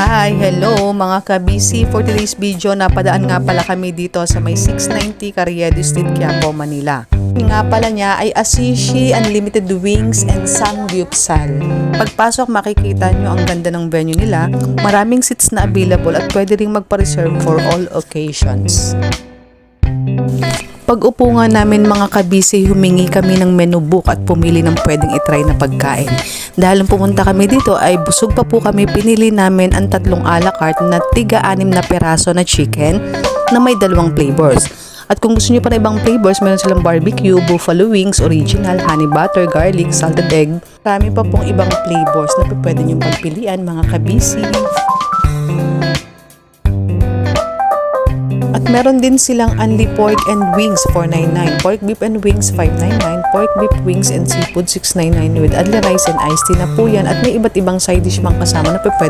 Hi! Hello mga kabisi! For today's video, napadaan nga pala kami dito sa may 690 Carriedo Street, Quiapo, Manila. Nga pala niya ay Asishi Unlimited Wings and Samgyeopsal. Pagpasok makikita nyo ang ganda ng venue nila, maraming seats na available at pwede ring magpa-reserve for all occasions. Pag upo nga namin mga kabisi, humingi kami ng menu book at pumili ng pwedeng itry na pagkain. Dahil pumunta kami dito ay busog pa po kami, pinili namin ang 3 a la carte na tiga-6 na peraso na chicken na may 2 flavors. At kung gusto nyo pa na ibang flavors, meron silang barbecue, buffalo wings, original, honey butter, garlic, salted egg. Marami pa pong ibang flavors na pwede nyo pagpilian mga kabisi. At meron din silang only pork and wings $4.99, pork beef and wings $5.99, pork beef wings and seafood $6.99 with adli rice and iced tea na po yan. At may iba't ibang side dish mang kasama na pwede